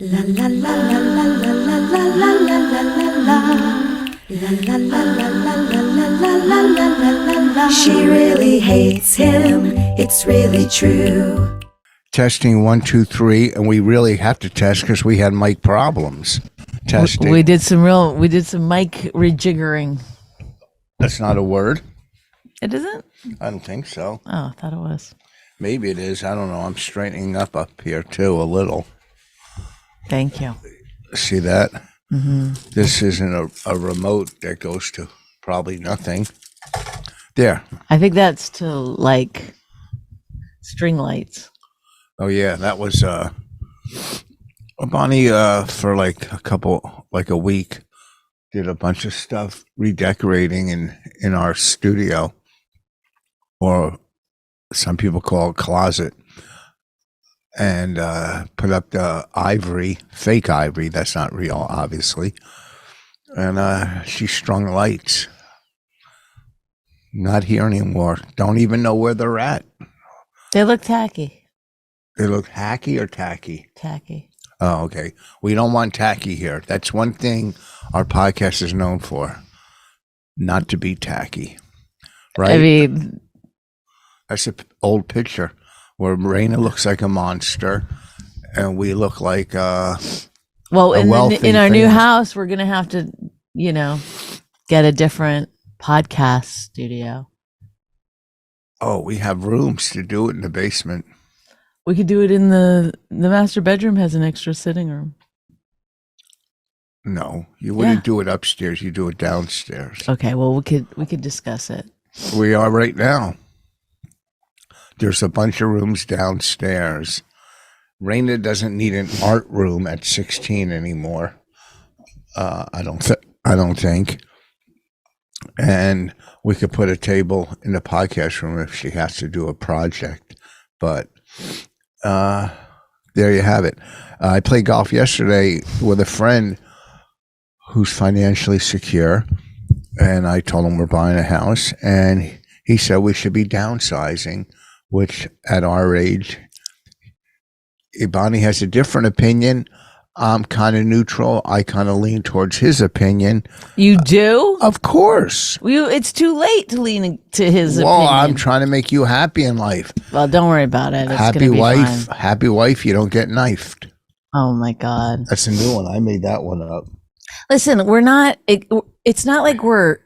La la la la la la la la la la la la. La la la la la la la la la la la la. She really hates him, it's really true. Testing 1, 2, 3, and we really have to test because we had mic problems. Testing. We did some mic rejiggering. That's not a word? It isn't? I don't think so. Oh, I thought it was. Maybe it is. I don't know. I'm straightening up here too a little. Thank you. See that? Mm-hmm. This isn't a remote that goes to probably nothing. There. I think that's to like string lights. Oh yeah, that was Bonnie for like a week did a bunch of stuff redecorating in our studio, or some people call it closet, and put up the fake ivory that's not real, obviously, and she strung lights. Not here anymore. Don't even know where they're at. They look tacky. They look hacky or tacky? Tacky. Oh, okay. We don't want tacky here. That's one thing our podcast is known for. Not to be tacky. Right? I mean, that's an old picture where Marina looks like a monster and we look like well, in our new house, we're going to have to, get a different podcast studio. Oh, we have rooms to do it in the basement. We could do it in the master bedroom has an extra sitting room. No, you wouldn't do it upstairs. You do it downstairs. Okay, well, we could discuss it. We are right now. There's a bunch of rooms downstairs. Raina doesn't need an art room at 16 anymore. I don't think. And we could put a table in the podcast room if she has to do a project. But there you have it. I played golf yesterday with a friend who's financially secure, and I told him we're buying a house, and he said we should be downsizing, which at our age, Bonnie has a different opinion. I'm kind of neutral. I kind of lean towards his opinion. You do? Of course. It's too late to lean to his opinion. Well, I'm trying to make you happy in life. Well, don't worry about it. It's happy wife, fine. Happy wife, you don't get knifed. Oh my God. That's a new one. I made that one up. Listen, we're not, it's not like we're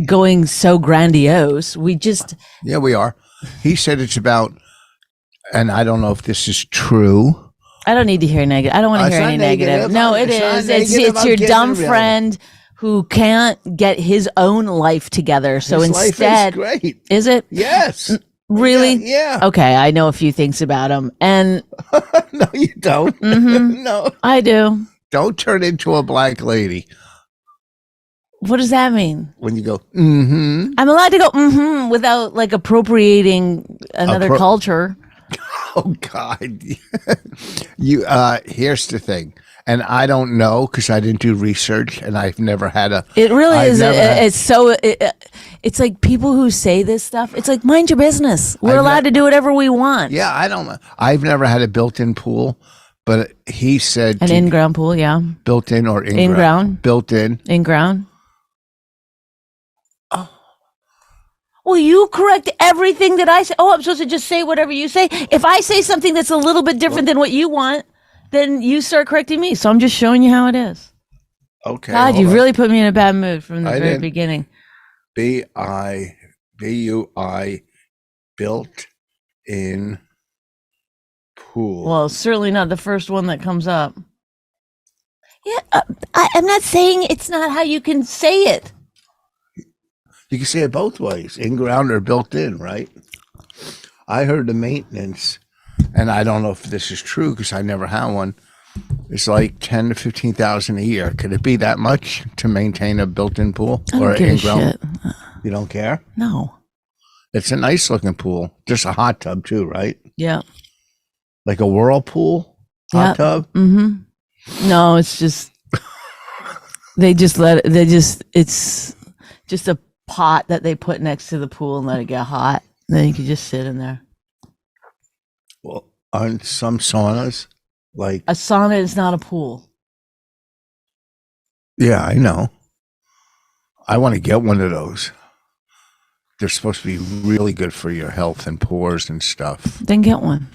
going so grandiose. We just. Yeah, we are. He said it's about, and I don't know if this is true. I don't need to hear negative. I don't want to hear any negative. No, it is. It's your dumb friend who can't get his own life together. So his instead, life is great. Is it? Yes. Really? Yeah. Okay, I know a few things about him, and no, you don't. Mm-hmm. No, I do. Don't turn into a black lady. What does that mean? When you go, mm-hmm. I'm allowed to go, mm-hmm, without like appropriating another culture. Oh God! You here's the thing, and I don't know because I didn't do research, and I've never had a. It really is. It's like people who say this stuff. It's like mind your business. We're allowed to do whatever we want. Yeah, I don't know. I've never had a built-in pool, but he said an in-ground pool. Yeah, built-in or in-ground. Built-in. In-ground. Well, you correct everything that I say. Oh, I'm supposed to just say whatever you say. If I say something that's a little bit different than what you want, then you start correcting me. So I'm just showing you how it is. Okay. God, you've really put me in a bad mood from the very beginning. BUI, built-in pool. Well, certainly not the first one that comes up. Yeah, I'm not saying it's not how you can say it. You can say it both ways, in-ground or built-in, right? I heard the maintenance, and I don't know if this is true because I never had one. It's like $10,000 to $15,000 a year. Could it be that much to maintain a built-in pool or an in-ground? Shit. You don't care? No. It's a nice-looking pool. Just a hot tub too, right? Yeah. Like a whirlpool hot tub? Mm-hmm. No, it's just it's just a pot that they put next to the pool and let it get hot. Then you can just sit in there. Well, aren't some saunas Like, A sauna is not a pool. yeah, I know. I want to get one of those. They're supposed to be really good for your health and pores and stuff. Then get one.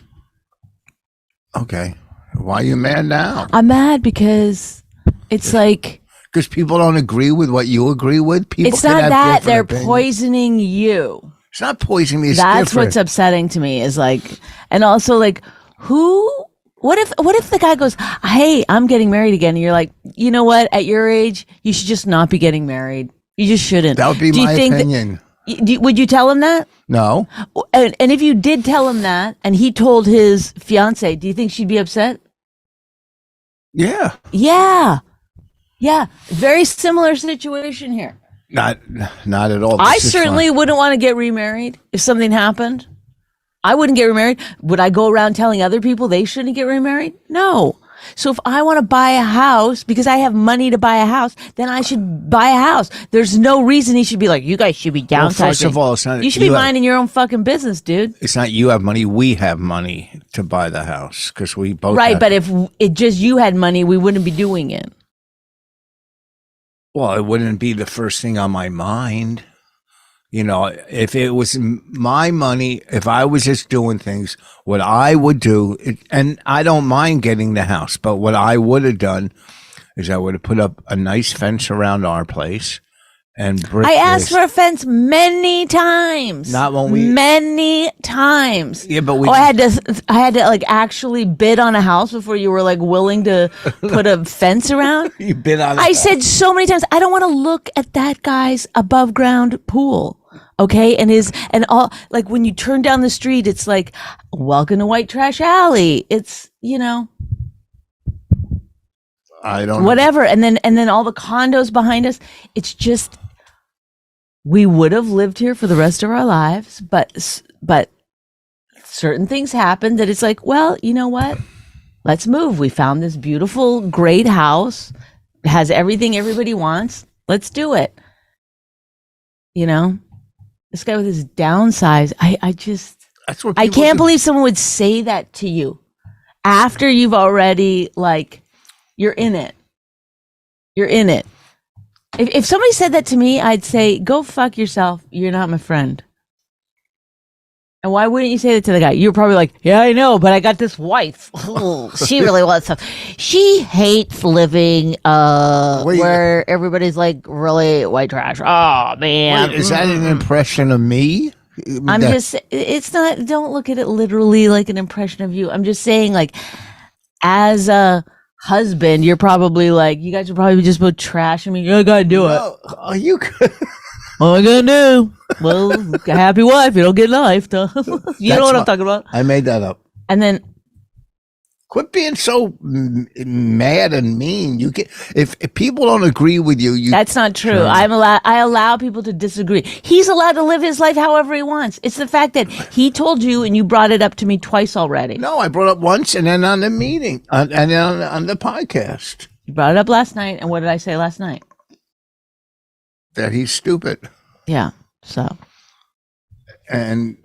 Okay. Why are you mad now? I'm mad because it's like Because people don't agree with what you agree with? People it's can not have that different they're opinions. poisoning you. It's not poisoning me. It's That's different. what's upsetting to me is like, and also like, what if the guy goes, hey, I'm getting married again, and you're like, you know what? At your age, you should just not be getting married. You just shouldn't. That would be Do you my think opinion. would you tell him that? No. And if you did tell him that, and he told his fiance, do you think she'd be upset? Yeah. Yeah. Yeah. Very similar situation here. Not at all. I This is certainly fine. wouldn't want to get remarried if something happened. I wouldn't get remarried. Would I go around telling other people they shouldn't get remarried? No. So if I want to buy a house because I have money to buy a house, then I should buy a house. There's no reason he should be like, you guys should be downsizing. Well, first of all, it's not. You should be minding your own fucking business, dude. It's not you have money. We have money to buy the house because we both. Right, have- but if it just you had money, we wouldn't be doing it. Well, it wouldn't be the first thing on my mind. You know, if it was my money, if I was just doing things, what I would do, and I don't mind getting the house, but what I would have done is I would have put up a nice fence around our place and brick I asked this. for a fence many times. Not when we- many times. Yeah, but we. I had to like actually bid on a house before you were like willing to put a fence around. You bid on. I said so many times, I don't want to look at that guy's above ground pool. Okay. And all like when you turn down the street, it's like, welcome to White Trash Alley. It's, you know, I don't. whatever. And then all the condos behind us. It's just, we would have lived here for the rest of our lives, but certain things happen that it's like, well, you know what? Let's move. We found this beautiful, great house. It has everything everybody wants. Let's do it. You know, this guy with his downsize. I just, That's what I people can't do. believe someone would say that to you after you've already like, you're in it. You're in it. If somebody said that to me, I'd say, go fuck yourself. You're not my friend. And why wouldn't you say that to the guy? You're probably like, yeah, I know, but I got this wife. She really wants stuff. She hates living where everybody's like really white trash. Oh, man. Wait, is that an impression of me? I'm That- just, it's not, don't look at it literally like an impression of you. I'm just saying, like, as a husband, you're probably like, you guys are probably just both trashing me. I gotta do it. No, are you? What am I gonna do? Well, a happy wife, you don't get knifed. Huh? You know what I'm talking about. I made that up. And then, Quit being so mad and mean. You get if people don't agree with you, you. that's not true. Sure. I allow people to disagree. He's allowed to live his life however he wants. It's the fact that he told you and you brought it up to me twice already. No, I brought it up once and then on the meeting and then on the podcast You brought it up last night, and what did I say last night? that he's stupid. Yeah. So And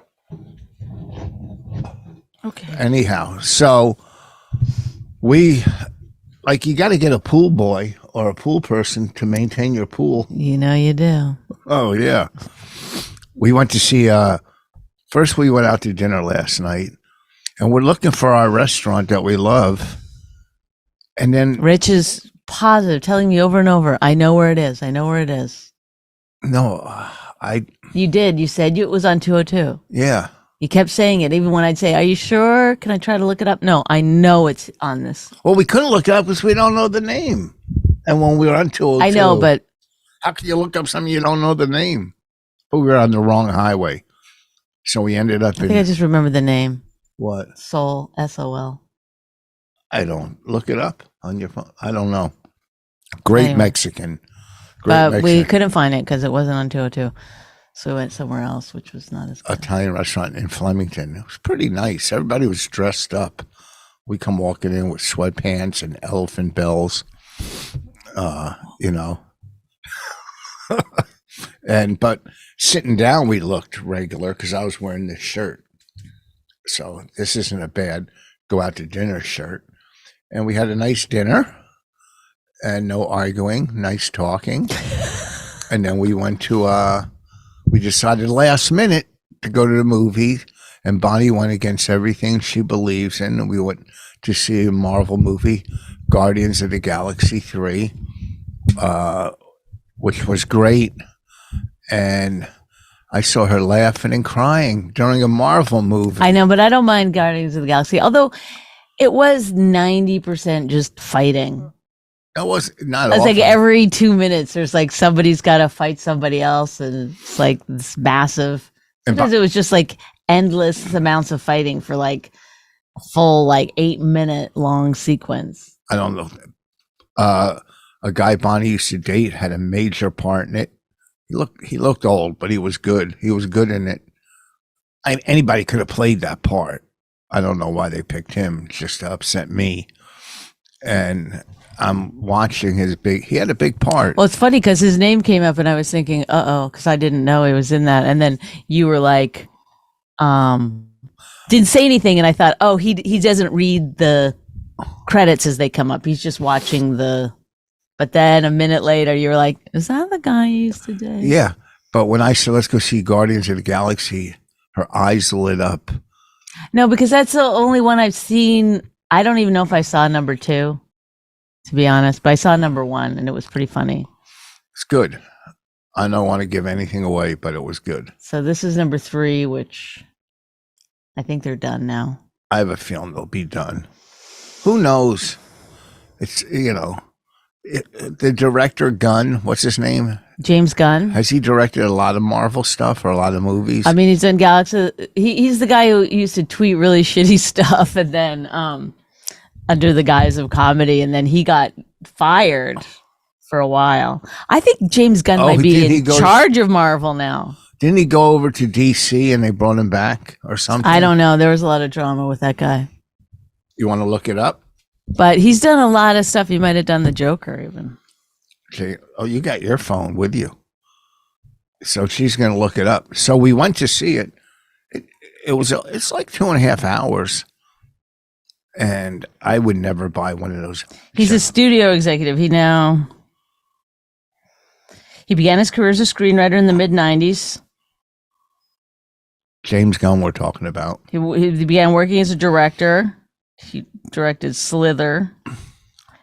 okay. anyhow, so we like you got to get a pool boy or a pool person to maintain your pool. You know you do. Oh yeah. We went to see first we went out to dinner last night and we're looking for our restaurant that we love. And then Rich is positive, telling me over and over, I know where it is. I know where it is. no, You did. You said it was on 202. yeah. You kept saying it, even when I'd say, are you sure? Can I try to look it up? No, I know it's on this. Well, we couldn't look it up because we don't know the name. And when we were on 202, I know, but how can you look up something you don't know the name? But we were on the wrong highway. So we ended up I in think I just remember the name. what? Soul, S-O-L. I don't look it up on your phone. I don't know. Great Anyway. Mexican. But we couldn't find it because it wasn't on 202. So we went somewhere else, which was not as good. Italian restaurant in Flemington. It was pretty nice. Everybody was dressed up. We come walking in with sweatpants and elephant bells, you know. But sitting down, we looked regular because I was wearing this shirt. So this isn't a bad go out to dinner shirt. and we had a nice dinner and no arguing, nice talking. And then we went to, we decided last minute to go to the movie, and Bonnie went against everything she believes in. And we went to see a Marvel movie, Guardians of the Galaxy 3, which was great. And I saw her laughing and crying during a Marvel movie. I know, but I don't mind Guardians of the Galaxy, although it was 90% just fighting. That was not. It's like often. every 2 minutes, there's like somebody's got to fight somebody else, and it's like this massive. Sometimes it was just like endless amounts of fighting for like a full 8-minute long sequence. I don't know. A guy Bonnie used to date had a major part in it. He looked old, but he was good. He was good in it. Anybody could have played that part. I don't know why they picked him, just to upset me. And I'm watching he had a big part. Well, it's funny because his name came up and I was thinking, because I didn't know he was in that. And then you were like, didn't say anything. And I thought, he doesn't read the credits as they come up. He's just watching but then a minute later you were like, is that the guy you used to date? Yeah. But when I said, let's go see Guardians of the Galaxy, her eyes lit up. No, because that's the only one I've seen. I don't even know if I saw number 2, to be honest, but I saw number 1 and it was pretty funny. It's good. I don't want to give anything away, but it was good. So this is number 3, which I think they're done now. I have a feeling they'll be done. Who knows? It's, the director Gunn, what's his name? James Gunn. Has he directed a lot of Marvel stuff or a lot of movies? I mean, he's done Galaxy. He's the guy who used to tweet really shitty stuff and then under the guise of comedy, and then he got fired for a while. I think James Gunn might be in charge of Marvel now. Didn't he go over to DC and they brought him back or something? I don't know. There was a lot of drama with that guy. You want to look it up? But he's done a lot of stuff. He might have done the Joker even. Okay. Oh, you got your phone with you. So she's going to look it up. So we went to see it. It's like 2.5 hours. And I would never buy one of those. He's a studio executive. He began his career as a screenwriter in the mid-90s. James Gunn we're talking about. He began working as a director. He directed Slither.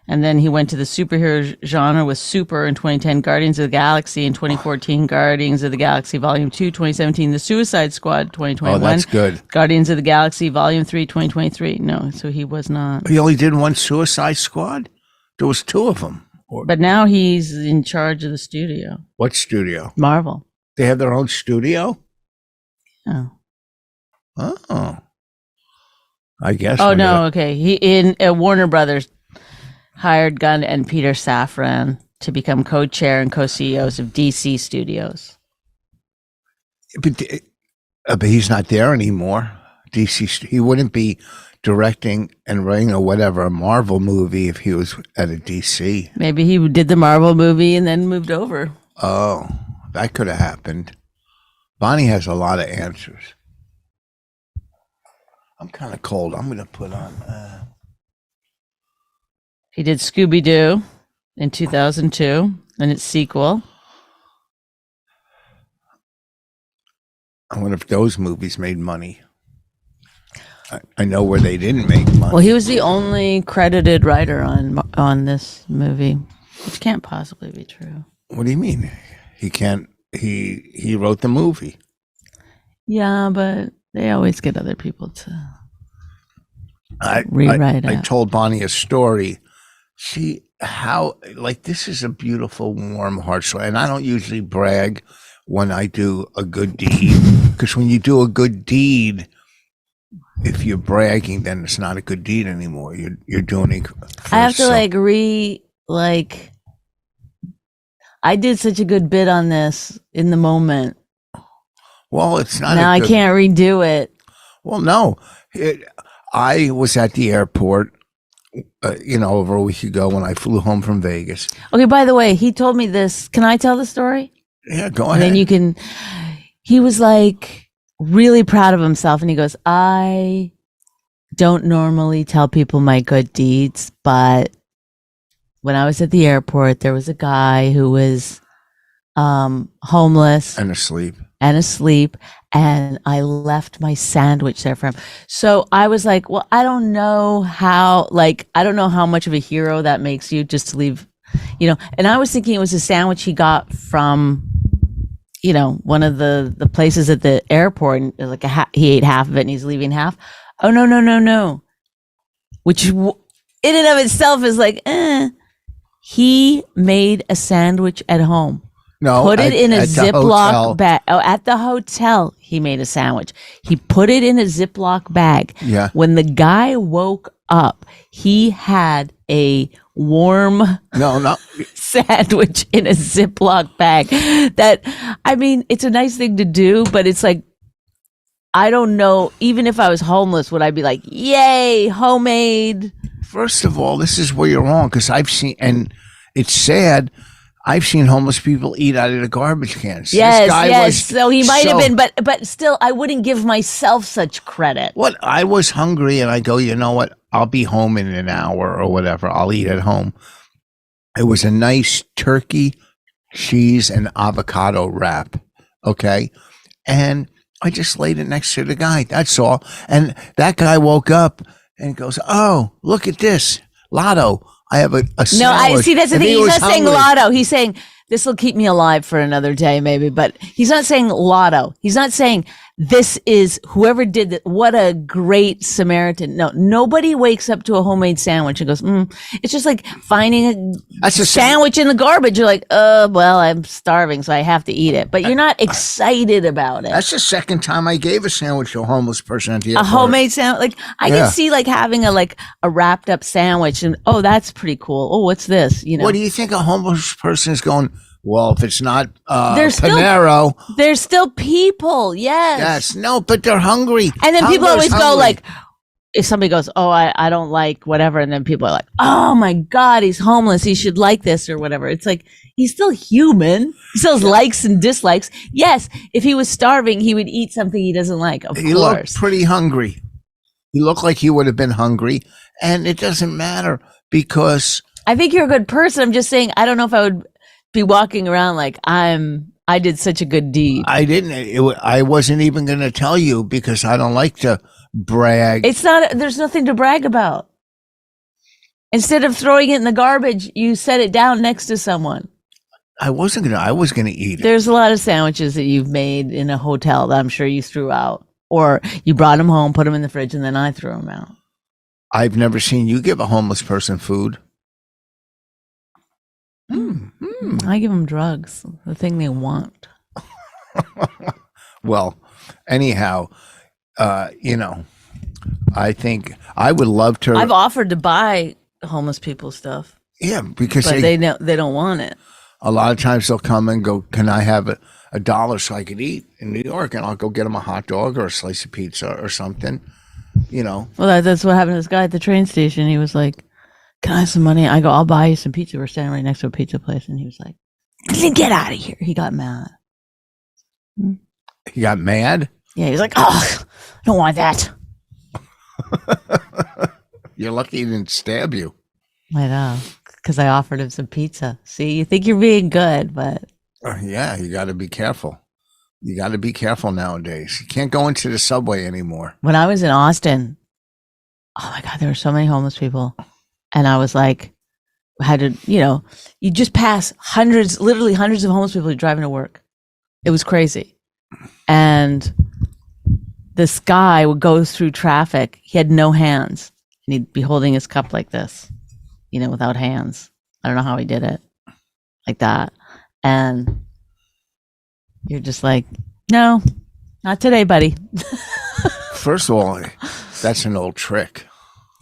And then he went to the superhero genre with Super in 2010, Guardians of the Galaxy in 2014, Guardians of the Galaxy Volume 2, 2017, The Suicide Squad 2021. Oh, that's good. Guardians of the Galaxy Volume 3, 2023. No, so he was not. He only did one Suicide Squad? There was 2 of them. But now he's in charge of the studio. What studio? Marvel. They have their own studio? Oh. Oh. I guess. Oh, no, okay. He in Warner Brothers hired Gunn and Peter Safran to become co-chair and co-CEOs of DC Studios. But he's not there anymore. DC, he wouldn't be directing and writing or whatever a Marvel movie if he was at a DC. Maybe he did the Marvel movie and then moved over. Oh, that could have happened. Bonnie has a lot of answers. I'm kind of cold. I'm going to put on... He did Scooby-Doo in 2002 and its sequel. I wonder if those movies made money. I know where they didn't make money. Well, he was the only credited writer on this movie, which can't possibly be true. What do you mean? He can't... He wrote the movie. Yeah, but they always get other people to rewrite it. I told Bonnie a story. This is a beautiful, warm heart story. And I don't usually brag when I do a good deed, because when you do a good deed, if you're bragging, then it's not a good deed anymore. You're doing it. I have to I did such a good bit on this in the moment. Well, it's not. Now I can't redo it. Well, no. I was at the airport, over a week ago when I flew home from Vegas. Okay, by the way, he told me this. Can I tell the story? Yeah, go ahead. And then you can. He was like really proud of himself, and he goes, "I don't normally tell people my good deeds, but when I was at the airport, there was a guy who was homeless And asleep. and I left my sandwich there for him. So I was like, well, I don't know how much of a hero that makes you just to leave, and I was thinking it was a sandwich he got from, one of the places at the airport, and it was like he ate half of it and he's leaving half. Oh, no. Which in and of itself is like, he made a sandwich at home. No, put it in a Ziploc bag. Oh, at the hotel, he made a sandwich. He put it in a Ziploc bag. Yeah. When the guy woke up, he had a warm sandwich in a Ziploc bag. It's a nice thing to do, but it's like, I don't know. Even if I was homeless, would I be like, yay, homemade? First of all, this is where you're wrong, because I've seen, and it's sad, I've seen homeless people eat out of the garbage cans. Yes. So he might have been, but still, I wouldn't give myself such credit. What? I was hungry, and I go, you know what? I'll be home in an hour or whatever. I'll eat at home. It was a nice turkey, cheese, and avocado wrap. Okay, and I just laid it next to the guy. That's all. And that guy woke up and goes, "Oh, look at this, Lotto. I have a sandwich." No, I see. That's the thing. He's not saying Lotto. He's saying this will keep me alive for another day, maybe. But he's not saying Lotto. He's not saying this is whoever did that. What a great Samaritan. No, nobody wakes up to a homemade sandwich and goes, It's just like finding a sandwich in the garbage. You're like, well, I'm starving, so I have to eat it. But you're not excited about it. That's the second time I gave a sandwich to a homeless person at the airport. A homemade sandwich. Like I can see like having a wrapped up sandwich and that's pretty cool. Oh, what's this? What do you think a homeless person is going? Well, if it's not there's Panero, there's still people. Yes, no, but they're hungry. And then people always go like, if somebody goes, "Oh, I don't like whatever," and then people are like, "Oh my God, he's homeless. He should like this or whatever." It's like he's still human. He still has likes and dislikes. Yes, if he was starving, he would eat something he doesn't like. Of course, he looked pretty hungry. He looked like he would have been hungry, and it doesn't matter because I think you're a good person. I'm just saying, I don't know if I would be walking around like I did such a good deed. I didn't. I wasn't even going to tell you because I don't like to brag. There's nothing to brag about. Instead of throwing it in the garbage, you set it down next to someone. I was going to eat it. There's a lot of sandwiches that you've made in a hotel that I'm sure you threw out, or you brought them home, put them in the fridge, and then I threw them out. I've never seen you give a homeless person food. I give them drugs, the thing they want. Well, anyhow, I think I would love to. I've offered to buy homeless people stuff. Yeah, because but they don't want it. A lot of times they'll come and go, "Can I have a dollar so I could eat in New York?" And I'll go get them a hot dog or a slice of pizza or something. Well, that's what happened to this guy at the train station. He was like, "Can I have some money?" I go, "I'll buy you some pizza." We're standing right next to a pizza place. And he was like, "Get out of here." He got mad. He got mad? Yeah, he was like, "Oh, I don't want that." You're lucky he didn't stab you. I know, because I offered him some pizza. See, you think you're being good, but... Yeah, you got to be careful. You got to be careful nowadays. You can't go into the subway anymore. When I was in Austin, oh my God, there were so many homeless people. And I was like, you just pass literally hundreds of homeless people driving to work. It was crazy. And this guy would go through traffic. He had no hands. And he'd be holding his cup like this, without hands. I don't know how he did it. Like that. And you're just like, no, not today, buddy. First of all, that's an old trick.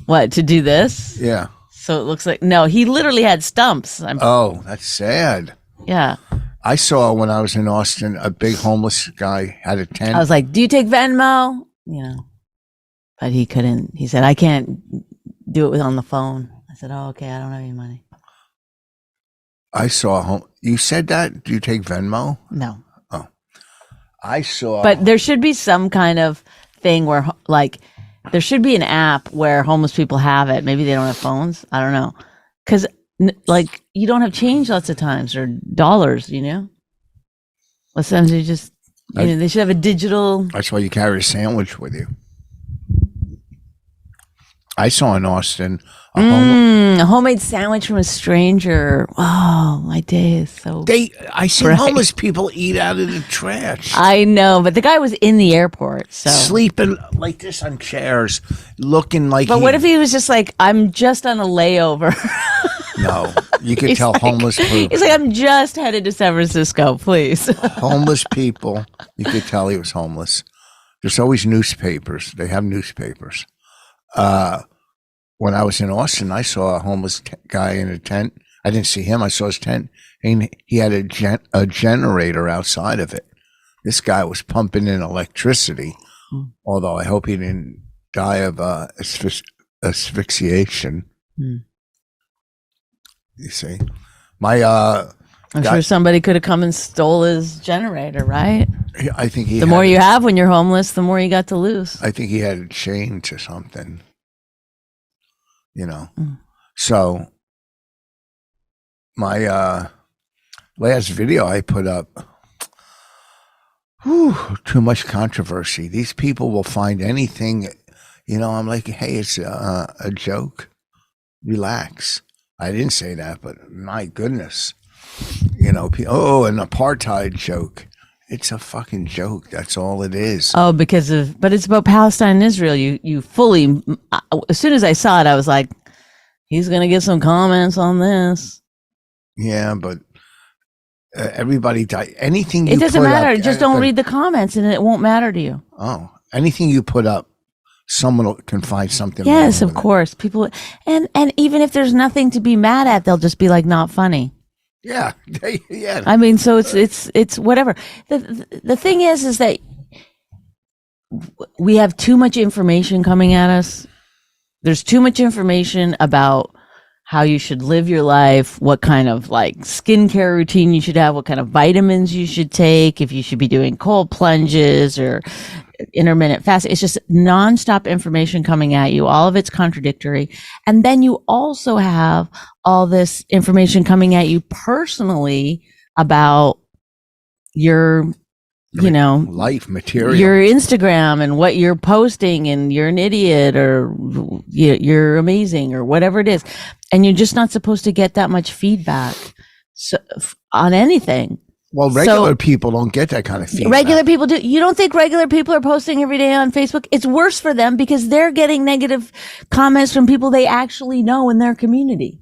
What, to do this? Yeah. So it looks like, no, he literally had stumps. Oh, that's sad. Yeah. I saw when I was in Austin, a big homeless guy had a tent. I was like, "Do you take Venmo?" But he couldn't. He said, "I can't do it on the phone." I said, "Oh, okay, I don't have any money." I saw you said that? Do you take Venmo? No. Oh. I saw. But there should be some kind of thing where, like, There should be an app where homeless people have it. Maybe they don't have phones. I don't know. Because, like, you don't have change lots of times or dollars, you know? Lots of times you just, you know, they should have a digital. That's why you carry a sandwich with you. I saw in Austin a homemade sandwich from a stranger. Oh, my day is so. I see bright. homeless people eat out of the trash. I know, but the guy was in the airport, so. Sleeping like this on chairs, looking like. But what if he was just like, I'm just on a layover? No, you could tell homeless people. He's like, I'm just headed to San Francisco, please. Homeless people, you could tell he was homeless. There's always newspapers. They have newspapers. When I was in Austin, I saw a homeless guy in a tent. I didn't see him. I saw his tent, and he had a generator outside of it. This guy was pumping in electricity, although I hope he didn't die of asphyxiation. You see, I'm sure somebody could have come and stole his generator, right? I think the more you have when you're homeless, the more you got to lose. I think he had a chain to something, you know. So my last video I put up, too much controversy. These people will find anything, you know. I'm like, hey, it's a joke. Relax. I didn't say that, but my goodness, you know, an apartheid joke. It's a fucking joke. That's all it is. Oh, but it's about Palestine and Israel. You fully, as soon as I saw it, I was like, he's going to get some comments on this. Yeah, but everybody died. Anything you it doesn't put matter. Up, just don't read the comments and it won't matter to you. Oh, anything you put up, someone can find something. Yes, of course. People, and even if there's nothing to be mad at, they'll just be like, not funny. Yeah, yeah. I mean, so it's whatever. The thing is that we have too much information coming at us. There's too much information about how you should live your life, what kind of like skincare routine you should have, what kind of vitamins you should take, if you should be doing cold plunges or intermittent fasting. It's just nonstop information coming at you. All of it's contradictory. And then you also have all this information coming at you personally about your, you know, life material, your Instagram and what you're posting, and you're an idiot or you're amazing or whatever it is. And you're just not supposed to get that much feedback on anything. Well, regular people don't get that kind of feedback. Regular people do. You don't think regular people are posting every day on Facebook? It's worse for them because they're getting negative comments from people they actually know in their community.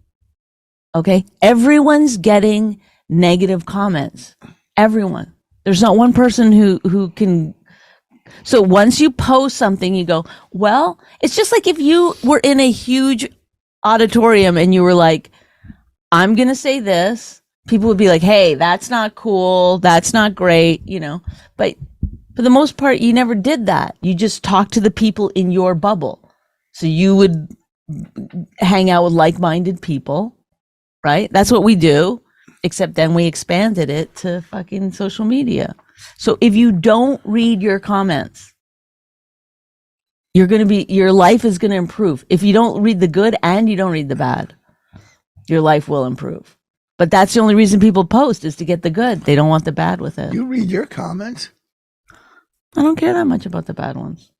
Okay? Everyone's getting negative comments. Everyone. There's not one person who can. So once you post something, you go, well, it's just like if you were in a huge auditorium and you were like, I'm going to say this. People would be like, hey, that's not cool. That's not great, you know. But for the most part, you never did that. You just talked to the people in your bubble. So you would hang out with like-minded people, right? That's what we do, except then we expanded it to fucking social media. So if you don't read your comments, your life is going to improve. If you don't read the good and you don't read the bad, your life will improve. But that's the only reason people post is to get the good. They don't want the bad with it. You read your comments? I don't care that much about the bad ones.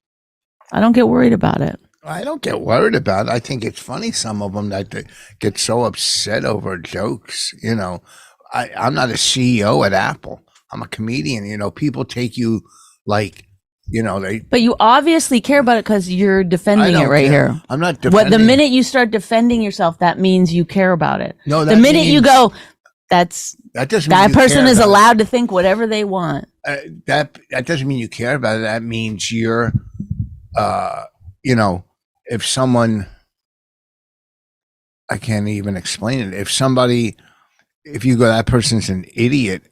I don't get worried about it. I don't get worried about it. I think it's funny, some of them, that they get so upset over jokes. You know, I'm not a CEO at Apple. I'm a comedian. You know, people take you like, you know, But you obviously care about it because you're defending it right here. I'm not defending. The minute you start defending yourself, that means you care about it. No, the minute you go, that doesn't mean person is allowed to think whatever they want. That doesn't mean you care about it. That means you're, you know, if someone, I can't even explain it. If you go, that person's an idiot,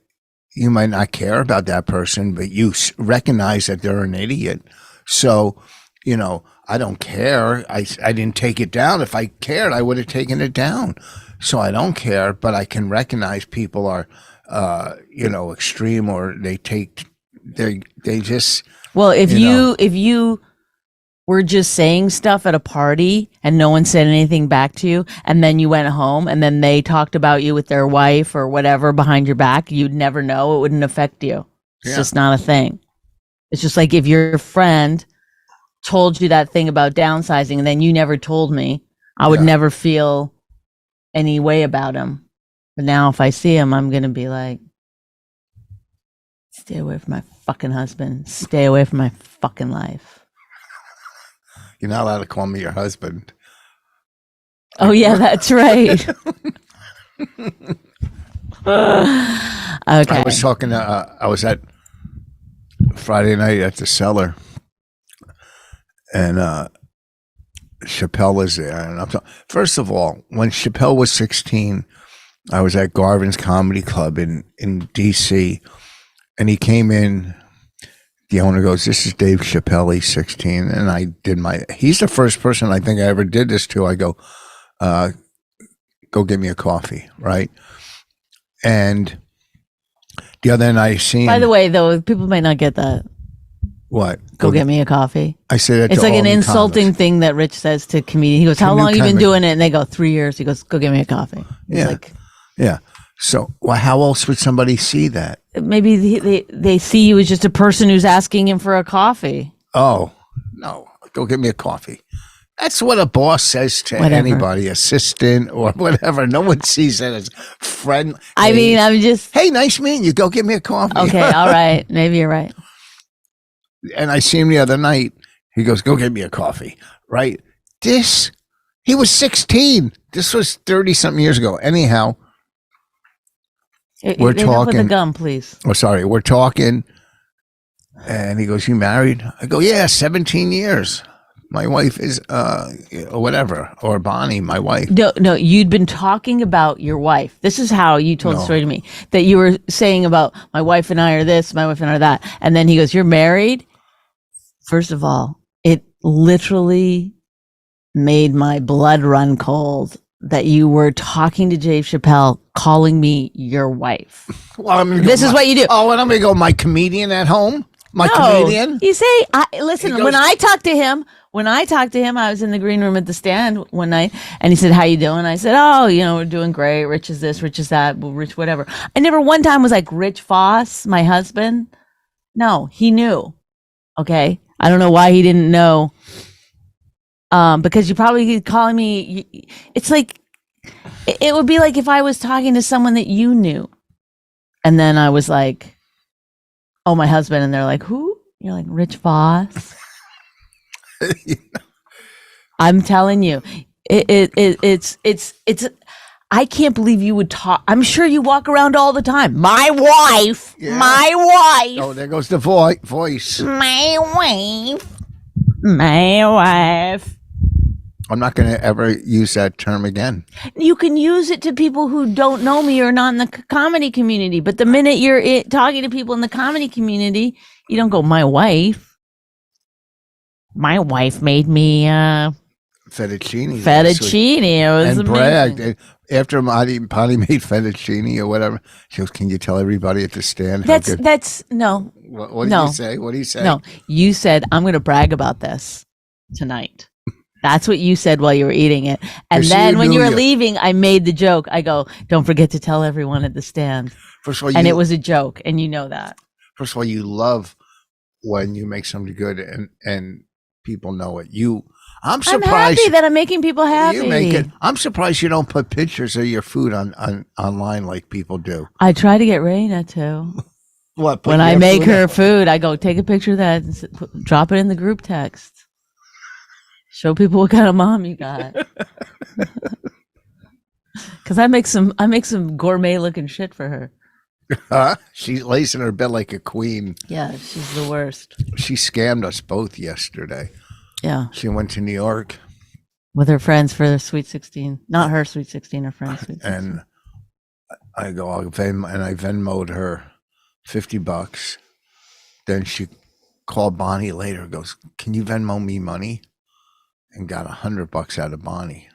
you might not care about that person, but you recognize that they're an idiot. So, you know, I don't care. I didn't take it down. If I cared, I would have taken it down. So I don't care, but I can recognize people are, you know, extreme, or they just. Well, if you were just saying stuff at a party and no one said anything back to you, and then you went home and then they talked about you with their wife or whatever behind your back, you'd never know. It wouldn't affect you. It's just not a thing. It's just like if your friend told you that thing about downsizing and then you never told me, I would never feel any way about him. But now if I see him, I'm going to be like, stay away from my fucking husband. Stay away from my fucking life. You're not allowed to call me your husband. Oh, yeah, that's right. Okay. I was talking to, I was at Friday night at the Cellar, and Chappelle was there. And first of all, when Chappelle was 16, I was at Garvin's Comedy Club in D.C., and he came in. The owner goes, "This is Dave Chappelle, he's 16." And I did he's the first person I think I ever did this to. I go, go get me a coffee, right? And the other night I seen. By the way, though, people might not get that. What? Go get me a coffee. I say that it's to like all an insulting comics. thing that Rich says to comedians. He goes, "How long have you been doing it?" And they go, 3 years. He goes, "Go get me a coffee." He's like, yeah. So, well, how else would somebody see that? Maybe they see you as just a person who's asking him for a coffee. Oh, no. Go get me a coffee. That's what a boss says to anybody, assistant or whatever. No one sees that as friend. I mean, I'm just. Hey, nice meeting you. Go get me a coffee. Okay, all right. Maybe you're right. And I see him the other night. He goes, "Go get me a coffee." Right? He was 16. This was 30-something years ago. Anyhow. We're talking. With the gum, please. Oh, sorry. We're talking, and he goes, "You married?" I go, "Yeah, 17 years. My wife is, or whatever, or Bonnie, my wife." No. You'd been talking about your wife. This is how you told the story to me. That you were saying about my wife and I are this, my wife and I are that, and then he goes, "You're married." First of all, it literally made my blood run cold that you were talking to Dave Chappelle, calling me your wife. Well, this is what you do. Oh, and I'm going to go, my comedian at home? My comedian? You say, listen, when I talked to him, I was in the green room at the Stand one night, and he said, "How you doing?" I said, "Oh, we're doing great. Rich is this, Rich is that, Rich whatever." I never one time was like, "Rich Foss, my husband." No, he knew. Okay. I don't know why he didn't know. Because you probably calling me, it's like, it would be like if I was talking to someone that you knew. And then I was like, "Oh, my husband." And they're like, "Who?" You're like, "Rich Foss." I'm telling you, it's, I can't believe you would talk. I'm sure you walk around all the time. My wife, my wife. Oh, there goes the voice. My wife. I'm not going to ever use that term again. You can use it to people who don't know me or not in the comedy community. But the minute you're talking to people in the comedy community, you don't go, "My wife. My wife made me fettuccine. It was and amazing." bragged. After Potty made fettuccine or whatever, she goes, "Can you tell everybody at the Stand?" That's no. What did you say? What did you say? No, you said, "I'm going to brag about this tonight." That's what you said while you were eating it. And then when you were leaving, I made the joke. I go, "Don't forget to tell everyone at the Stand." First of all, it was a joke, and you know that. First of all, you love when you make something good and people know it. I'm surprised. I'm happy that I'm making people happy. You make it. I'm surprised you don't put pictures of your food on online like people do. I try to get Raina to. What? When I make her food, I go, "Take a picture of that and drop it in the group text. Show people what kind of mom you got." Because I make some gourmet looking shit for her. She lays in her bed like a queen. Yeah, she's the worst. She scammed us both yesterday. Yeah. She went to New York with her friends for their Sweet 16. Not her Sweet 16, her friend's Sweet 16. And I go, I Venmo'd her $50. Then she called Bonnie later, goes, "Can you Venmo me money?" And got $100 out of Bonnie.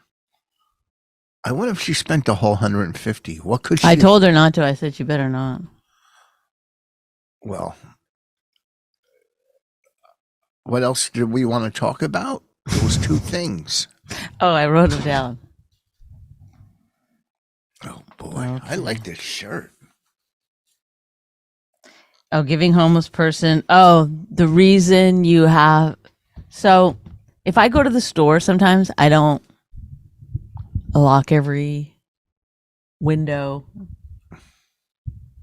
I wonder if she spent the whole 150. What could she? I told her not to. I said, "You better not." Well, What else did we want to talk about? Those two things. Oh, I wrote them down. Oh boy, I like this shirt. Oh, giving homeless person. Oh, the reason you have. So if I go to the store, sometimes I don't lock every window.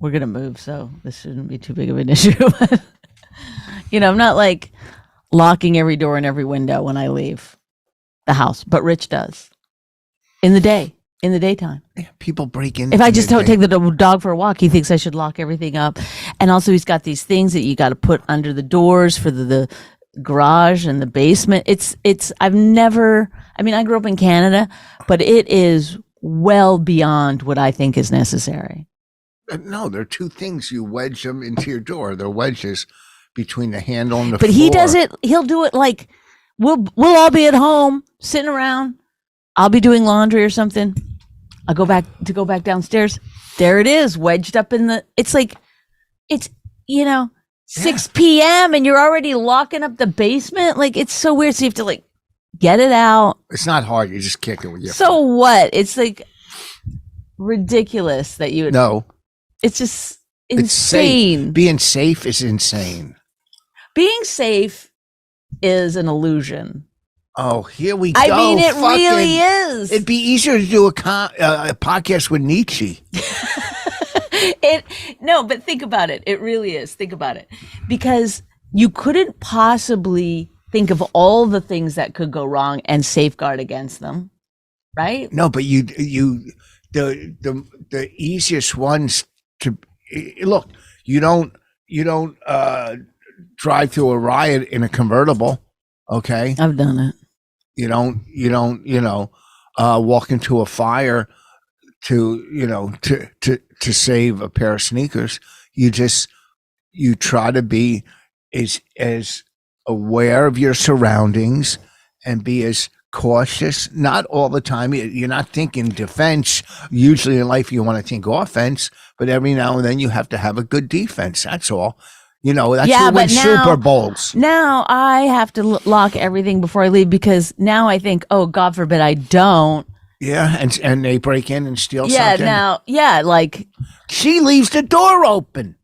We're going to move, so this shouldn't be too big of an issue. I'm not like locking every door and every window when I leave the house, but Rich does in the daytime. Yeah, people break in. If I just don't take the dog for a walk, he thinks I should lock everything up. And also he's got these things that you got to put under the doors for the garage and the basement. I grew up in Canada, but it is well beyond what I think is necessary. No, there are two things. You wedge them into your door. They're wedges between the handle and the But floor. he does it. He'll do it like we'll all be at home sitting around. I'll be doing laundry or something. I'll go back downstairs. There it is, wedged up in the. It's like, 6 p.m. and you're already locking up the basement. Like, it's so weird. So you have to like get it out. It's not hard. You just kick it with your. So what? It's like ridiculous that you. No. It's just It's safe. insane. Being safe is insane. Being safe is an illusion. Oh, here we go. I mean, it Fucking- really is. It'd be easier to do a podcast with Nietzsche. But think about it. It really is. Think about it. Because you couldn't possibly think of all the things that could go wrong and safeguard against them. Right? No, but the easiest ones to look. You don't drive through a riot in a convertible. Okay. I've done it. You don't walk into a fire to save a pair of sneakers. You try to be as aware of your surroundings and be as cautious. Not all the time. You're not thinking defense. Usually in life you want to think offense, but every now and then you have to have a good defense. That's all. That's who wins Super Bowls. Now I have to lock everything before I leave because now I think, oh, God forbid I don't. Yeah, and they break in and steal Yeah, something. like She leaves the door open.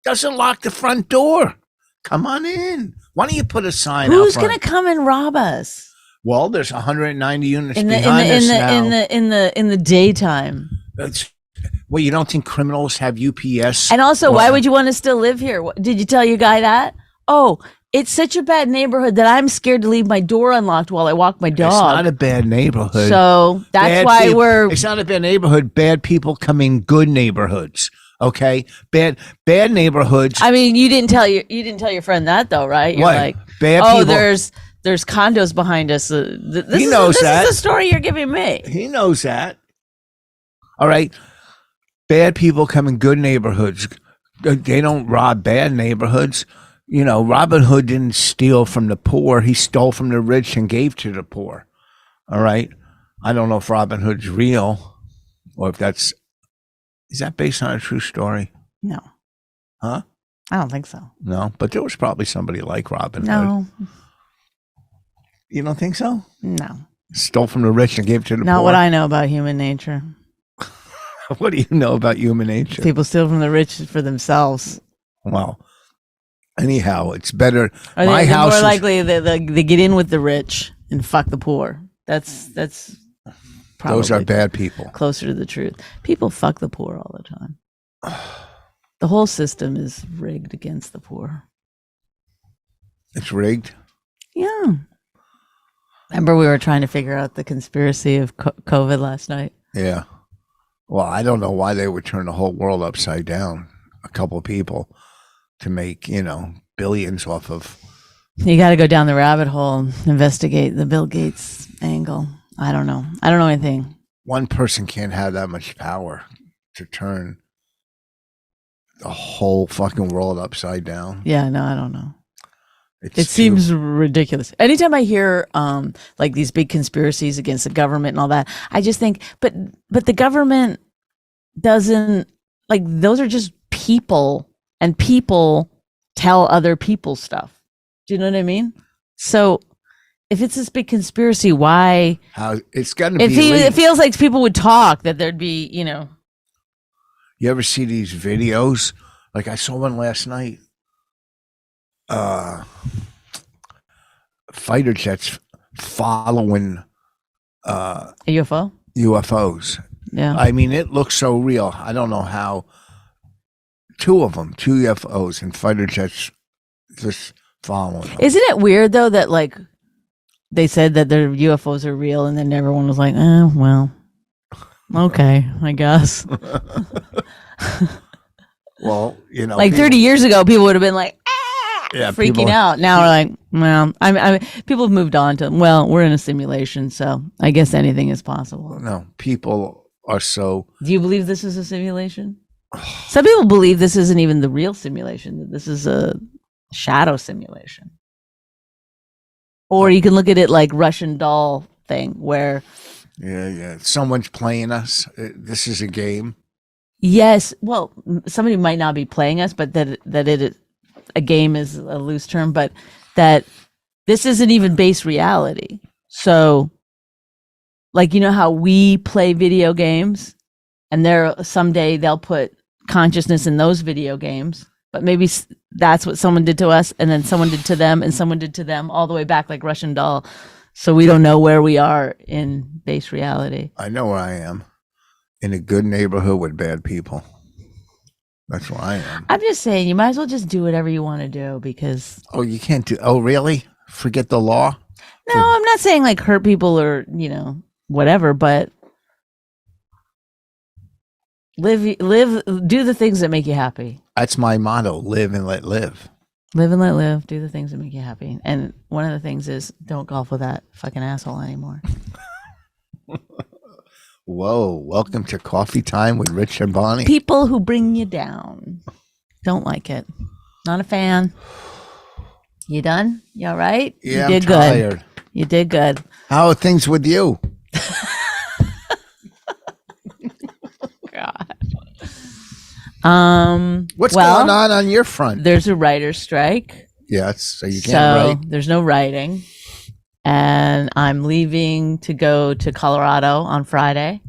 Doesn't lock the front door. Come on in. Why don't you put a sign out who's front? going to come and rob us? Well, there's 190 units in behind us now. In the daytime. Well, you don't think criminals have UPS? And also, why would you want to still live here? Did you tell your guy that? Oh, it's such a bad neighborhood that I'm scared to leave my door unlocked while I walk my dog. It's not a bad neighborhood. So that's why It's not a bad neighborhood. Bad people come in good neighborhoods. Okay, bad neighborhoods. I mean, you didn't tell your friend that though, right? You're What? like, Bad oh, people. there's condos behind us. He knows that. This is the story you're giving me. He knows that. All right. Bad people come in good neighborhoods. They don't rob bad neighborhoods. Robin Hood didn't steal from the poor. He stole from the rich and gave to the poor. All right. I don't know if Robin Hood's real or if is that based on a true story? No. Huh? I don't think so. No, but there was probably somebody like Robin Hood. No. You don't think so? No. Stole from the rich and gave to the poor. Not what I know about human nature. What do you know about human nature? People steal from the rich for themselves. Well, anyhow, it's better. Or My they're house more is- likely they get in with the rich and fuck the poor. That's probably Those are bad people. closer to the truth. People fuck the poor all the time. The whole system is rigged against the poor. It's rigged. Yeah. Remember we were trying to figure out the conspiracy of COVID last night? Yeah. Well, I don't know why they would turn the whole world upside down. A couple of people to make, billions off of. You got to go down the rabbit hole and investigate the Bill Gates angle. I don't know. I don't know anything. One person can't have that much power to turn the whole fucking world upside down. Yeah, no, I don't know. It seems ridiculous. Anytime I hear like these big conspiracies against the government and all that, I just think, but the government doesn't, like, those are just people, and people tell other people stuff. Do you know what I mean? So if it's this big conspiracy, why? How it's going to be? It feels like people would talk that there'd be, You ever see these videos? Like I saw one last night. Fighter jets following a UFO. UFOs. Yeah. I mean, it looks so real. I don't know how. Two UFOs and fighter jets just following them. Isn't it weird though that like they said that their UFOs are real, and then everyone was like, well, okay, I guess. Well, like 30 years ago, people would have been like, freaking out. Now we're like, well, people have moved on to, well, we're in a simulation, so I guess anything is possible. No, people are so. Do you believe this is a simulation? Some people believe this isn't even the real simulation, that this is a shadow simulation. Or you can look at it like Russian doll thing where. Yeah. Someone's playing us. This is a game. Yes. Well, somebody might not be playing us, but a game is a loose term, but that this isn't even base reality. So, like, how we play video games, and someday they'll put consciousness in those video games, but maybe that's what someone did to us, and then someone did to them, and someone did to them, all the way back like Russian doll. So we don't know where we are in base reality. I know where I am. In a good neighborhood with bad people. That's where I am. I'm just saying, you might as well just do whatever you want to do, because. Oh, you can't do. Oh, really? Forget the law? No, I'm not saying like hurt people or, whatever, but live, do the things that make you happy. That's my motto. Live and let live. Live and let live. Do the things that make you happy. And one of the things is don't golf with that fucking asshole anymore. Whoa, welcome to Coffee Time with Rich and Bonnie. People who bring you down. Don't like it. Not a fan. You done? You all right? Yeah, you did I'm tired. Good. You did good. How are things with you? God. What's going on your front? There's a writer's strike. Yes, so you can't write. There's no writing. And I'm leaving to go to Colorado on Friday.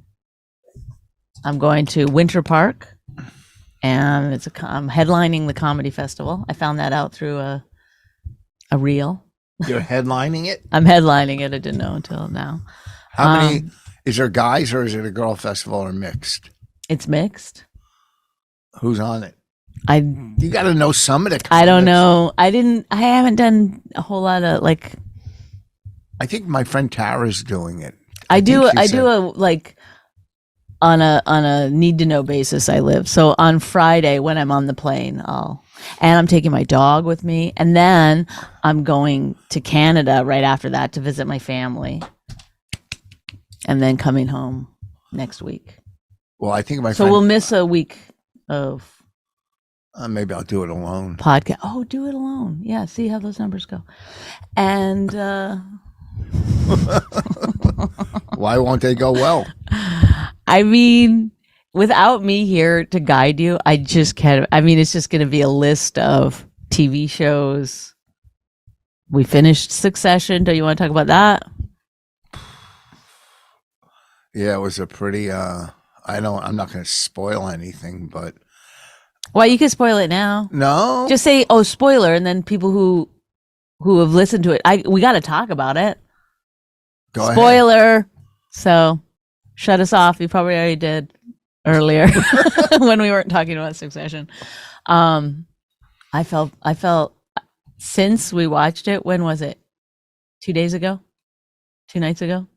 I'm going to Winter Park, and I'm headlining the comedy festival. I found that out through a reel. You're headlining it? I'm headlining it. I didn't know until now. How many? Is there guys or is it a girl festival or mixed? It's mixed. Who's on it? You got to know some of the. I don't know. I haven't done a whole lot of like. I think my friend Tara's doing it. I do on a need to know basis. I live. So on Friday when I'm on the plane, and I'm taking my dog with me, and then I'm going to Canada right after that to visit my family, and then coming home next week. Well, I think so we'll miss a week of. Maybe I'll do it alone. Podcast. Oh, do it alone. Yeah. See how those numbers go. And why won't they go well? I mean, without me here to guide you, I just can't. I mean, it's just going to be a list of TV shows. We finished Succession. Don't you want to talk about that? Yeah, it was a pretty. I'm not going to spoil anything, but. Well, you can spoil it now. No. Just say, "Oh, spoiler," and then people who have listened to it, we got to talk about it. Go ahead. Spoiler. So, shut us off. You probably already did earlier when we weren't talking about Succession. I felt since we watched it. When was it? 2 days ago? 2 nights ago?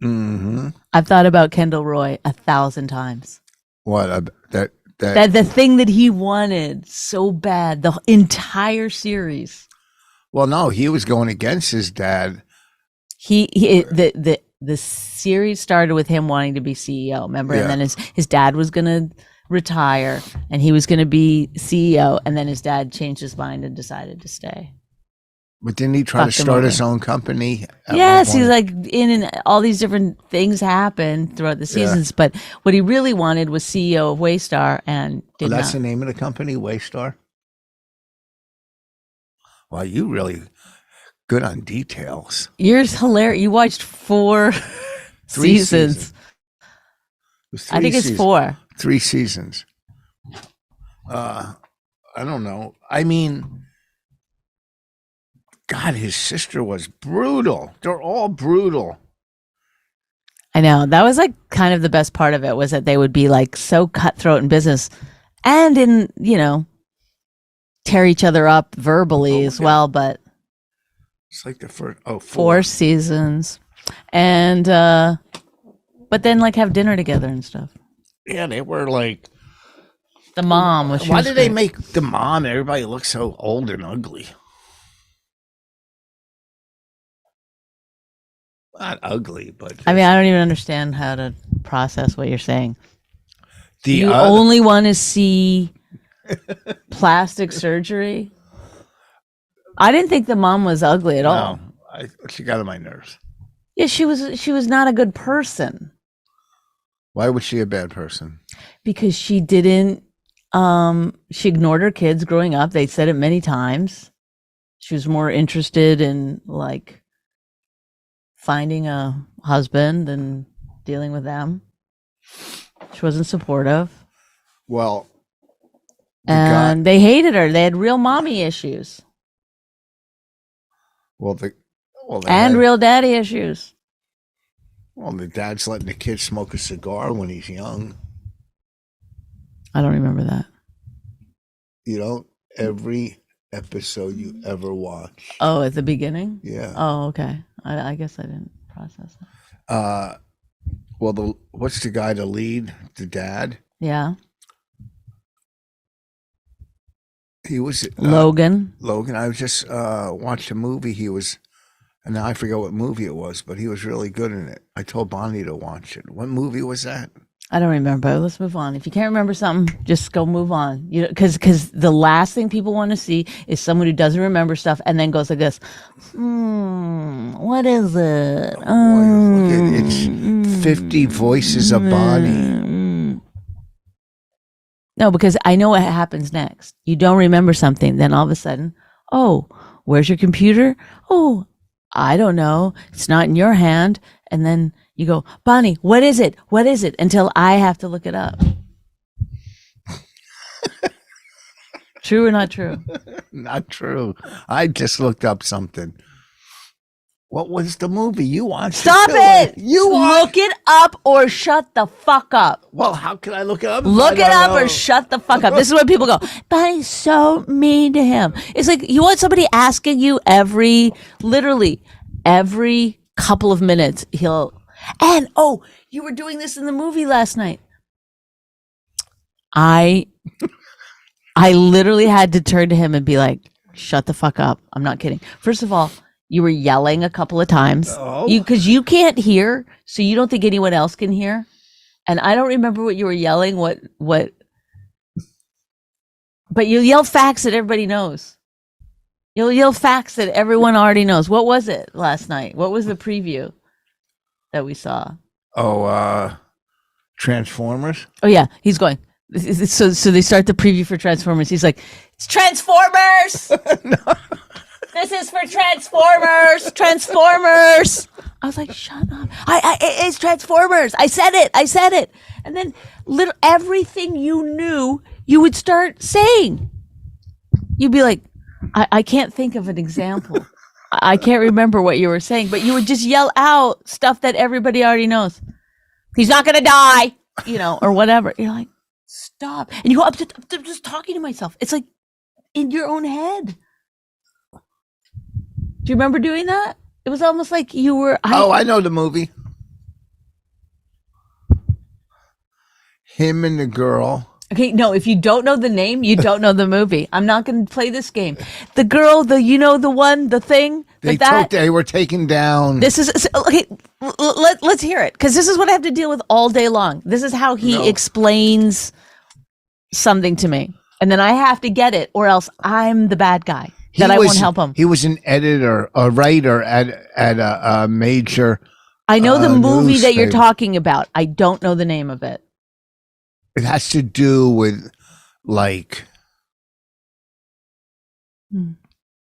Mm-hmm. I've thought about Kendall Roy 1,000 times. What that the thing that he wanted so bad, the entire series. Well, no, he was going against his dad. The series started with him wanting to be CEO, remember? Yeah. And then his dad was going to retire and he was going to be CEO, and then his dad changed his mind and decided to stay. But didn't he try to start his own company? Yes, he's like in all these different things happen throughout the seasons. Yeah. But what he really wanted was CEO of Waystar, and did that's not. The name of the company, Waystar? Well, you really good on details. You're hilarious. You watched 4 Three seasons. It was I think it's 4. 3 seasons. I don't know. I mean, God, his sister was brutal. They're all brutal. I know. That was like kind of the best part of it, was that they would be like so cutthroat in business and in, tear each other up verbally as well. But It's like the first 4 seasons. And but then like have dinner together and stuff. Yeah, they were like, The mom was why did they make the mom and everybody look so old and ugly? Not ugly, but I mean, I don't even understand how to process what you're saying. you only want to see plastic surgery? I didn't think the mom was ugly at all. She got on my nerves. Yeah, she was not a good person. Why was she a bad person? Because she didn't she ignored her kids growing up. They said it many times. She was more interested in like finding a husband and dealing with them. She wasn't supportive. Well, and they hated her. They had real mommy issues. And real daddy issues. Well, the dad's letting the kid smoke a cigar when he's young. I don't remember that. Every episode you ever watch. Oh, at the beginning? Yeah. Oh, okay. I guess I didn't process that. Well, what's the guy to lead? The dad? Yeah. He was Logan. Logan. I was just watched a movie. He was, and now I forget what movie it was, but he was really good in it. I told Bonnie to watch it. What movie was that? I don't remember. Let's move on. If you can't remember something, just go move on. Because the last thing people want to see is someone who doesn't remember stuff and then goes like this. What is it? It's 50 voices of Bonnie. No, because I know what happens next. You don't remember something, then all of a sudden, oh, where's your computer? Oh, I don't know. It's not in your hand. And then you go, Bonnie, what is it? What is it? Until I have to look it up. True or not true? Not true. I just looked up something. What was the movie you watched? Stop it! Look it up or shut the fuck up. Well, how can I look it up? Look it up or shut the fuck up. This is where people go, Bonnie's so mean to him. It's like you want somebody asking you literally every couple of minutes, oh, you were doing this in the movie last night. I literally had to turn to him and be like, shut the fuck up. I'm not kidding. First of all, you were yelling a couple of times because you can't hear, so you don't think anyone else can hear. And I don't remember what you were yelling, but you yell facts that everybody knows. You'll yell facts that everyone already knows. What was it last night? What was the preview that we saw? Oh, Transformers? Oh, yeah. He's going. So they start the preview for Transformers. He's like, it's Transformers! No. This is for Transformers! Transformers! I was like, shut up. It's Transformers. I said it. And then everything you knew, you would start saying. You'd be like, I can't think of an example. I can't remember what you were saying, but you would just yell out stuff that everybody already knows. He's not going to die, or whatever. You're like, stop. And you go up to just talking to myself. It's like in your own head. Do you remember doing that? It was almost like you were. I know the movie. Him and the girl. Okay, no, if you don't know the name, you don't know the movie. I'm not going to play this game. The girl, the thing. They were taken down. This is, okay, let's hear it. Because this is what I have to deal with all day long. This is how he explains something to me. And then I have to get it, or else I'm the bad guy. I won't help him. He was an editor, a writer at a major. I know the movie that you're talking about. I don't know the name of it. It has to do with like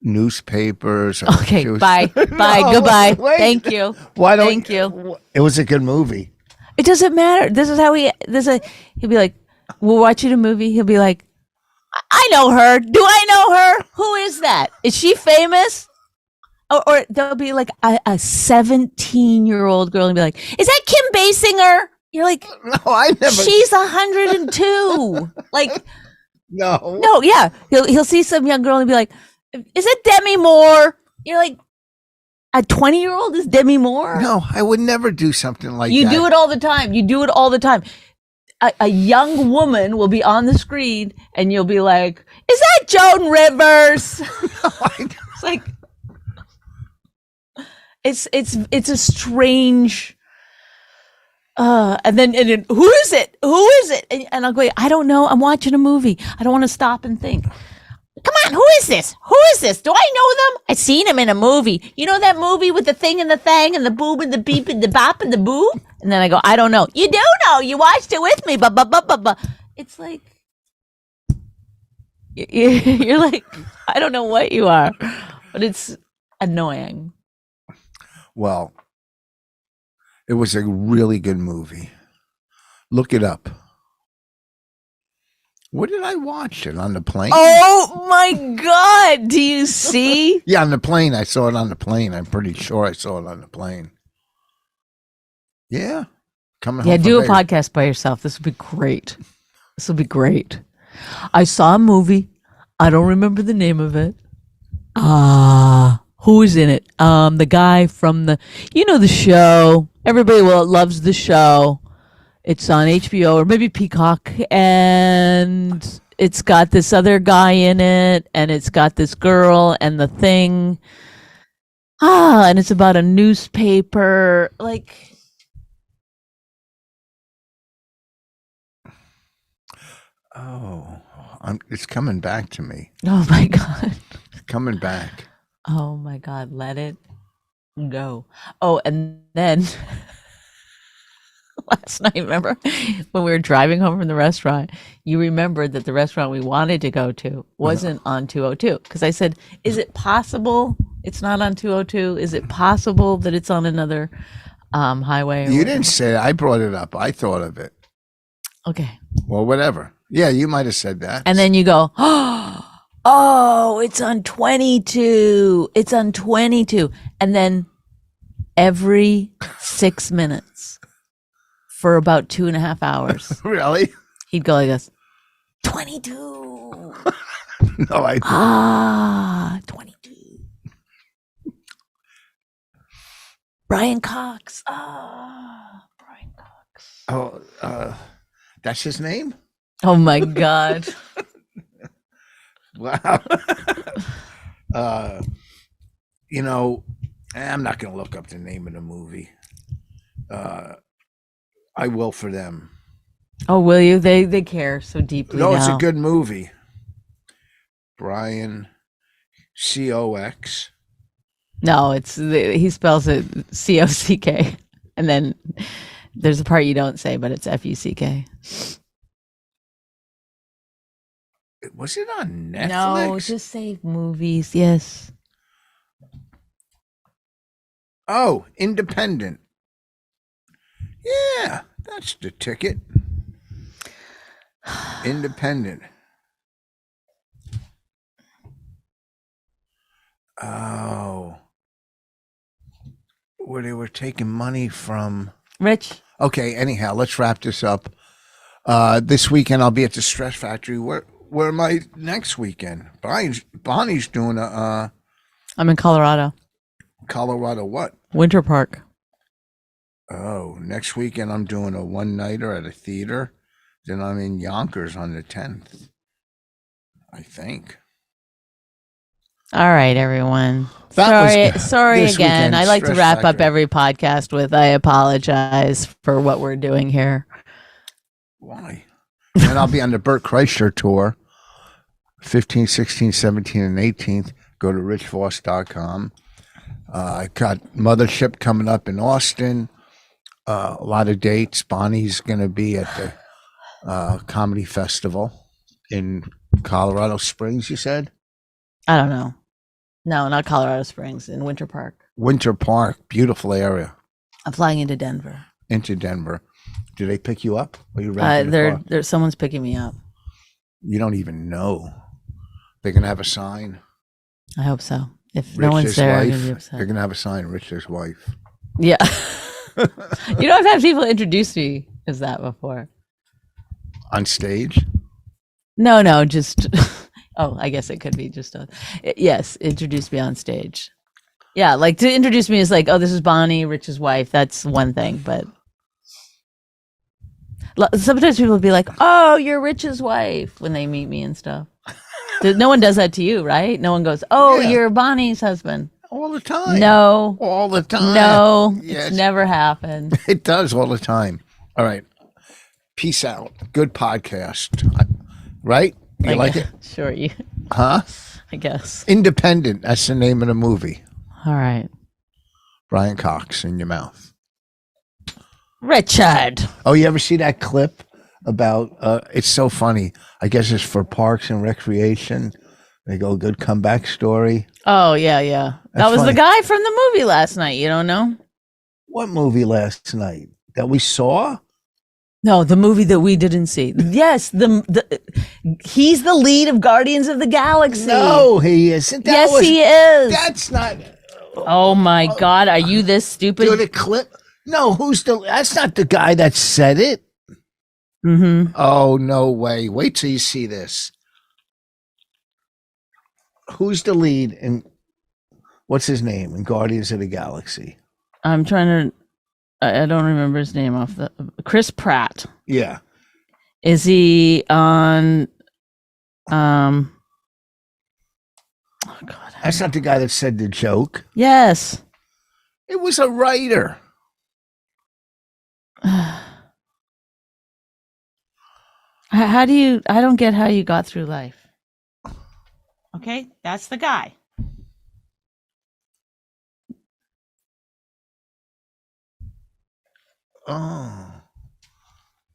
newspapers. Okay, She was- bye, bye, No, goodbye. wait. Thank you. Why don't Thank you. It was a good movie. It doesn't matter. This is how he'll be like, we'll watch it a movie. He'll be like, I know her. Do I know her? Who is that? Is she famous? Or there'll be like a 17-year-old girl and be like, is that Kim Basinger? You're like, No, I never. she's 102. Like, No. no, yeah. He'll see some young girl and be like, is it Demi Moore? You're like, a 20-year-old is Demi Moore? No, I would never do something like You that. do it all the time. You do it all the time. A young woman will be on the screen and you'll be like, is that Joan Rivers? It's like, it's a strange, and then who is it? Who is it? And I'll go, I don't know. I'm watching a movie. I don't want to stop and think. Come on, who is this? Who is this? Do I know them? I've seen him in a movie. You know that movie with the thing and the thang and the boob and the beep and the bop and the boo? And then I go, I don't know. You do know. You watched it with me. But. It's like, you're like, I don't know what you are, but it's annoying. Well, it was a really good movie. Look it up. Where did I watch it? On the plane? Oh my God. Do you see? Yeah, on the plane. I saw it on the plane. I'm pretty sure I saw it on the plane. Yeah. Coming Yeah, home do a from Vegas. podcast by yourself. This would be great. This would be great. I saw a movie. I don't remember the name of it. Who is in it? The guy from the show. Everybody loves the show. It's on HBO or maybe Peacock, and it's got this other guy in it, and it's got this girl and the thing. And it's about a newspaper. Like, Oh, it's coming back to me. oh my God. It's coming back. Oh my God, let it go. Oh, and then last night, remember when we were driving home from the restaurant, you remembered that the restaurant we wanted to go to wasn't on 202. Because I said, is it possible it's not on 202? Is it possible that it's on another highway? You didn't say it. I brought it up. I thought of it. Okay. Well, whatever. Yeah, you might have said that. And then you go, oh, it's on 22. It's on 22. And then every 6 minutes for about 2.5 hours, Really? he'd go like this, 22. No, I 22. Brian Cox. Brian Cox. Oh, that's his name? Oh my God. Wow. I'm not going to look up the name of the movie. I will for them. Oh, will you? They care so deeply. No, it's now. a good movie. Brian Cox. No, he spells it COCK, and then there's a part you don't say, but it's FUCK. Was it on Netflix? No, just say movies. Yes. Oh, Independent. Yeah, that's the ticket. Independent. Oh. Where they were taking money from. Rich. Okay, anyhow, let's wrap this up. This weekend I'll be at the Stress Factory. Where am I next weekend? Bonnie's doing a I'm in Colorado. Colorado what? Winter Park. Oh, next weekend I'm doing a one-nighter at a theater. Then I'm in Yonkers on the 10th, I think. All right, everyone. That was Sorry this again. weekend, I like to Stress wrap up Factory. every podcast with I apologize for what we're doing here. Why? And I'll be on the Burt Kreischer tour, 15th, 16th, 17th, and 18th. Go to richvoss.com. I got Mothership coming up in Austin. A lot of dates. Bonnie's going to be at the Comedy Festival in Colorado Springs, you said? I don't know. No, not Colorado Springs, in Winter Park. Winter Park, beautiful area. I'm flying into Denver. Into Denver. Do they pick you up? Or you renting a car? There's someone's picking me up. You don't even know. They're gonna have a sign. I hope so. If no one's Rich's there, I'm wife. gonna be upset. They're gonna have a sign. Rich's wife. Yeah. You know, I've had people introduce me as that before. On stage. No, just. Oh, I guess it could be just yes, introduce me on stage. Yeah, like to introduce me as like, oh, this is Bonnie, Rich's wife. That's one thing, but sometimes people will be like, oh, you're Rich's wife when they meet me and stuff. No one does that to you, right? No one goes, oh, Yeah. you're Bonnie's husband. All the time. No. All the time. No, Yes. it's never happened. It does all the time. All right. Peace out. Good podcast. Right? You like it? Sure, you. Huh? I guess. Independent. That's the name of the movie. All right. Brian Cox in your mouth. Richard. Oh, you ever see that clip about, it's so funny. I guess it's for Parks and Recreation. They go, good comeback story. Oh, yeah. That That's was funny. the guy from the movie last night. You don't know? What movie last night? That we saw? No, the movie that we didn't see. Yes, he's the lead of Guardians of the Galaxy. No, he isn't. He is. That's not. Oh my God, are you this stupid? Do the clip? No, that's not the guy that said it. Mm-hmm. Oh, no way. Wait till you see this. Who's the lead in, what's his name, in Guardians of the Galaxy? I'm trying to, I don't remember his name Chris Pratt. Yeah. Is he on, oh God. That's not the guy that said the joke. Yes. It was a writer. How do you, I don't get how you got through life. Okay, that's the guy. Oh.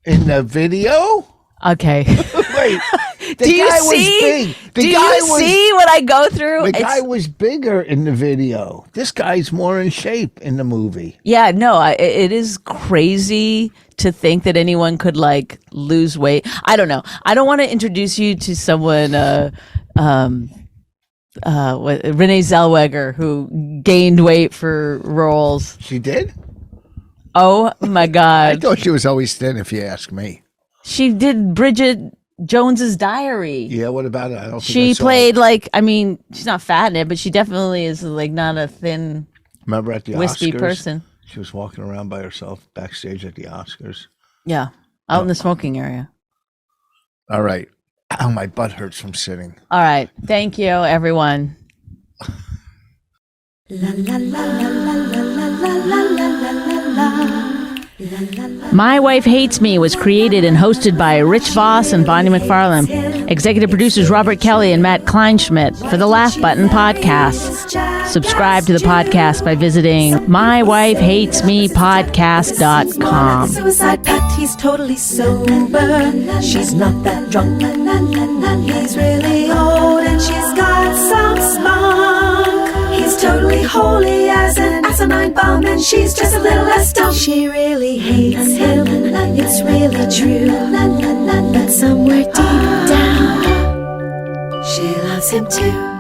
In the video? Okay. Wait. The Do you guy was see? big. The Do guy you see what I go through? The guy was bigger in the video. This guy's more in shape in the movie. Yeah, no, it is crazy to think that anyone could like lose weight. I don't know. I don't want to introduce you to someone, Renee Zellweger, who gained weight for roles. She did? Oh my I God. thought she was always thin, if you ask me. She did Bridget Jones's Diary. Yeah, what about it? I don't think I She saw played it. like, I mean, she's not fat in it, but she definitely is like not a thin, Remember at the wispy Oscars? person. She was walking around by herself backstage at the Oscars. Yeah, out in the smoking area. All right. Ow, my butt hurts from sitting. All right. Thank you, everyone. La la la la la la la la la la la. My Wife Hates Me was created and hosted by Rich Voss and Bonnie McFarlane. Executive producers Robert Kelly and Matt Kleinschmidt for the Laugh Button podcast. Subscribe to the podcast by visiting mywifehatesmepodcast.com. Suicide pact, he's totally sober. She's not that drunk. He's really old and she's got some spunk. He's totally holy as an asinine bomb, and she's just a little less dumb. She really hates him, it's really true. But somewhere deep down, she loves him too.